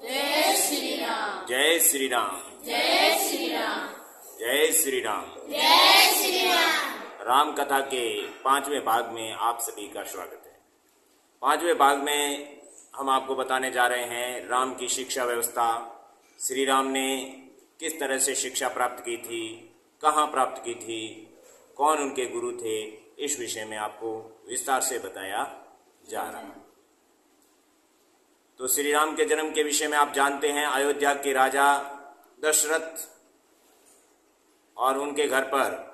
जय श्री राम। जय श्री राम। जय श्री राम। जय श्री राम। जय श्री राम। राम कथा के 5वें भाग में आप सभी का स्वागत है। 5वें भाग में हम आपको बताने जा रहे हैं राम की शिक्षा व्यवस्था। श्री राम ने किस तरह से शिक्षा प्राप्त की थी, कहाँ प्राप्त की थी, कौन उनके गुरु थे, इस विषय में आपको विस्तार से बताया जा रहा है। तो श्री राम के जन्म के विषय में आप जानते हैं, अयोध्या के राजा दशरथ और उनके घर पर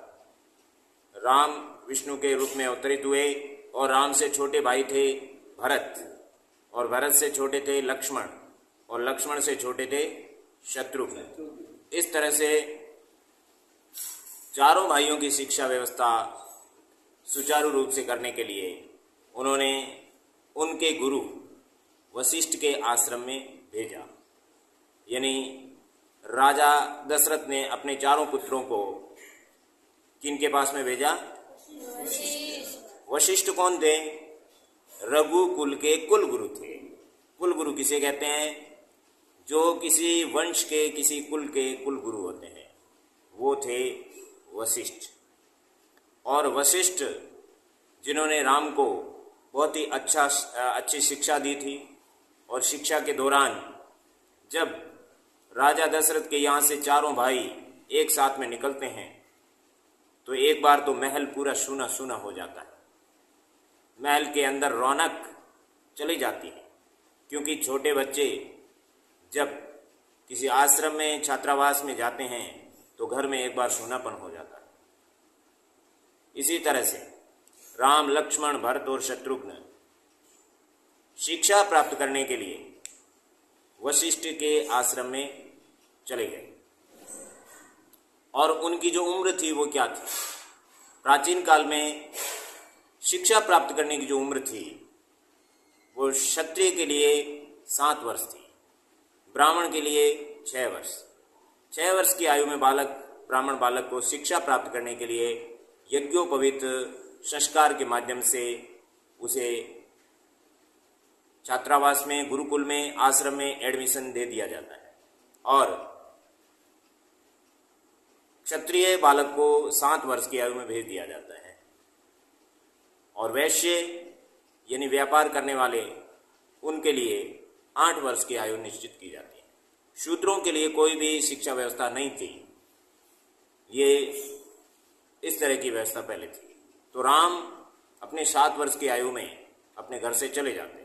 राम विष्णु के रूप में अवतरित हुए और राम से छोटे भाई थे भरत और भरत से छोटे थे लक्ष्मण और लक्ष्मण से छोटे थे शत्रुघ्न। इस तरह से चारों भाइयों की शिक्षा व्यवस्था सुचारू रूप से करने के लिए उन्होंने उनके गुरु वशिष्ठ के आश्रम में भेजा। यानी राजा दशरथ ने अपने चारों पुत्रों को किनके पास में भेजा? वशिष्ठ कौन थे? रघुकुल के कुल गुरु थे। कुल गुरु किसे कहते हैं? जो किसी वंश के, किसी कुल के कुल गुरु होते हैं, वो थे वशिष्ठ। और वशिष्ठ जिन्होंने राम को बहुत ही अच्छी शिक्षा दी थी और शिक्षा के दौरान जब राजा दशरथ के यहाँ से चारों भाई एक साथ में निकलते हैं तो एक बार तो महल पूरा सूना सूना हो जाता है। महल के अंदर रौनक चली जाती है, क्योंकि छोटे बच्चे जब किसी आश्रम में, छात्रावास में जाते हैं तो घर में एक बार सूनापन हो जाता है। इसी तरह से राम, लक्ष्मण, भरत और शत्रुघ्न शिक्षा प्राप्त करने के लिए वशिष्ठ के आश्रम में चले गए। और उनकी जो उम्र थी वो क्या थी? प्राचीन काल में शिक्षा प्राप्त करने की जो उम्र थी वो क्षत्रिय के लिए 7 वर्ष थी, ब्राह्मण के लिए 6 वर्ष। 6 वर्ष की आयु में ब्राह्मण बालक को शिक्षा प्राप्त करने के लिए यज्ञोपवीत संस्कार के माध्यम से उसे छात्रावास में, गुरुकुल में, आश्रम में एडमिशन दे दिया जाता है। और क्षत्रिय बालक को 7 वर्ष की आयु में भेज दिया जाता है। और वैश्य यानी व्यापार करने वाले, उनके लिए 8 वर्ष की आयु निश्चित की जाती है। शूद्रों के लिए कोई भी शिक्षा व्यवस्था नहीं थी। ये इस तरह की व्यवस्था पहले थी। तो राम अपने 7 वर्ष की आयु में अपने घर से चले जाते हैं।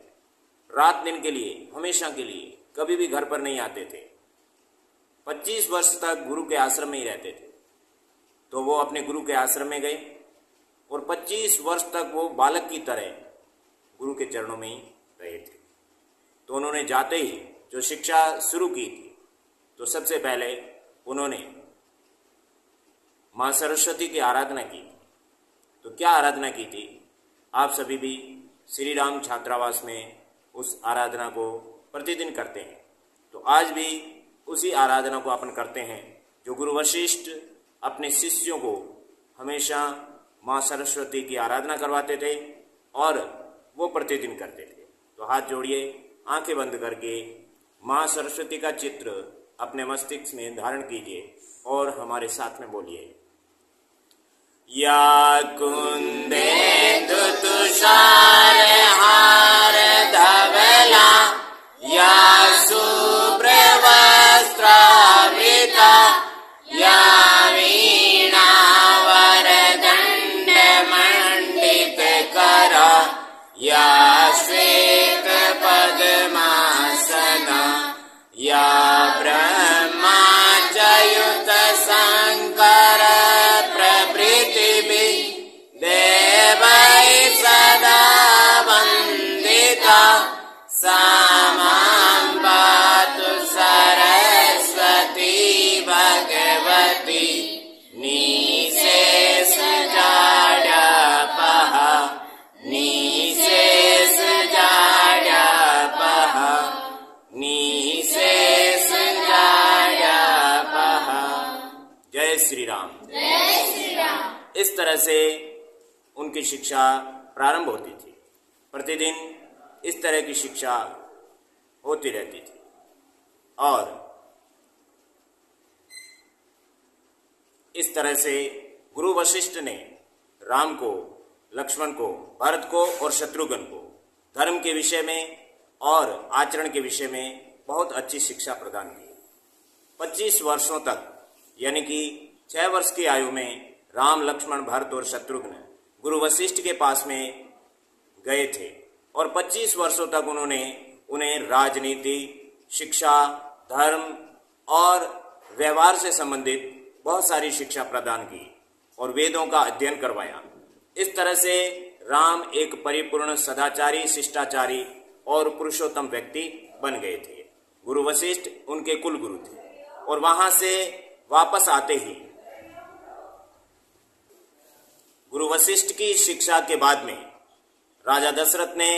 रात दिन के लिए, हमेशा के लिए, कभी भी घर पर नहीं आते थे। 25 वर्ष तक गुरु के आश्रम में ही रहते थे। तो वो अपने गुरु के आश्रम में गए और 25 वर्ष तक वो बालक की तरह गुरु के चरणों में ही रहे थे। तो उन्होंने जाते ही जो शिक्षा शुरू की थी, तो सबसे पहले उन्होंने माँ सरस्वती की आराधना की। तो क्या आराधना की थी? आप सभी भी श्री राम छात्रावास में उस आराधना को प्रतिदिन करते हैं। तो आज भी उसी आराधना को अपन करते हैं जो गुरु वशिष्ठ अपने शिष्यों को हमेशा माँ सरस्वती की आराधना करवाते थे और वो प्रतिदिन करते थे। तो हाथ जोड़िए, आंखें बंद करके माँ सरस्वती का चित्र अपने मस्तिष्क में धारण कीजिए और हमारे साथ में बोलिए। या कुंदेन्दु तुषार हार धवला, या शुभ्र वस्त्रावृता, या वीणा वरदण्ड मंडित करा, या श्वेत पद्मासना, या ब्रह्मच्युत शंकर प्रभृतिभिः देवैः सदा वन्दिता, सा मां पातु सरस्वती भगवती निःशेषजाड्यापः, निःशेषजाड्यापः, निःशेषजाड्यापः। जय श्री राम। जय श्री राम। इस तरह से उनकी शिक्षा प्रारंभ होती थी। प्रतिदिन इस तरह की शिक्षा होती रहती थी। और इस तरह से गुरु वशिष्ठ ने राम को, लक्ष्मण को, भरत को और शत्रुघ्न को धर्म के विषय में और आचरण के विषय में बहुत अच्छी शिक्षा प्रदान की। 25 वर्षों तक यानी कि 6 वर्ष की आयु में राम, लक्ष्मण, भरत और शत्रुघ्न गुरु वशिष्ठ के पास में गए थे और 25 वर्षों तक उन्होंने उन्हें राजनीति, शिक्षा, धर्म और व्यवहार से संबंधित बहुत सारी शिक्षा प्रदान की और वेदों का अध्ययन करवाया। इस तरह से राम एक परिपूर्ण सदाचारी, शिष्टाचारी और पुरुषोत्तम व्यक्ति बन गए थे। गुरु वशिष्ठ उनके कुल गुरु थे और वहां से वापस आते ही गुरु वशिष्ठ की शिक्षा के बाद में राजा दशरथ ने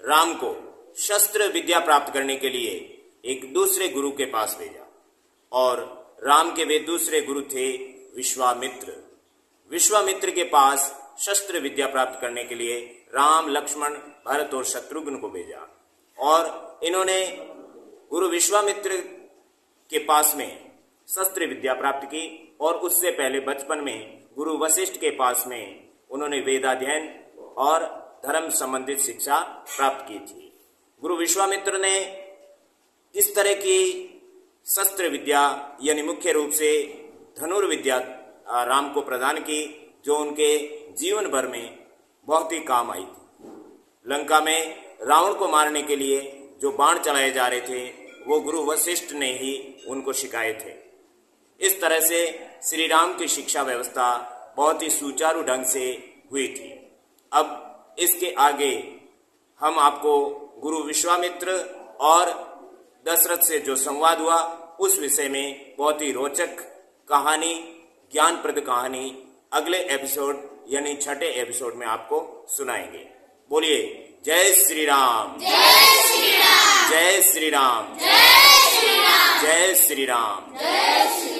राम को शस्त्र विद्या प्राप्त करने के लिए एक दूसरे गुरु के पास भेजा और राम के वे दूसरे गुरु थे विश्वामित्र। विश्वामित्र के पास शस्त्र विद्या प्राप्त करने के लिए राम, लक्ष्मण, भरत और शत्रुघ्न को भेजा और इन्होंने गुरु विश्वामित्र के पास में शस्त्र विद्या प्राप्त की और उससे पहले बचपन में गुरु वशिष्ठ के पास में उन्होंने वेदाध्ययन और धर्म संबंधित शिक्षा प्राप्त की थी। गुरु विश्वामित्र ने इस तरह की शस्त्र विद्या यानी मुख्य रूप से धनुर्विद्या राम को प्रदान की जो उनके जीवन भर में बहुत ही काम आई थी। लंका में रावण को मारने के लिए जो बाण चलाए जा रहे थे वो गुरु वशिष्ठ ने ही उनको सिखाए थे। इस तरह से श्री राम की शिक्षा व्यवस्था बहुत ही सुचारू ढंग से हुई थी। अब इसके आगे हम आपको गुरु विश्वामित्र और दशरथ से जो संवाद हुआ उस विषय में बहुत ही रोचक कहानी, ज्ञानप्रद कहानी अगले एपिसोड यानी 6ठे एपिसोड में आपको सुनाएंगे। बोलिए जय श्री राम, जय श्री राम, जय श्री राम, जय श्री राम, जय श्री राम, जय श्री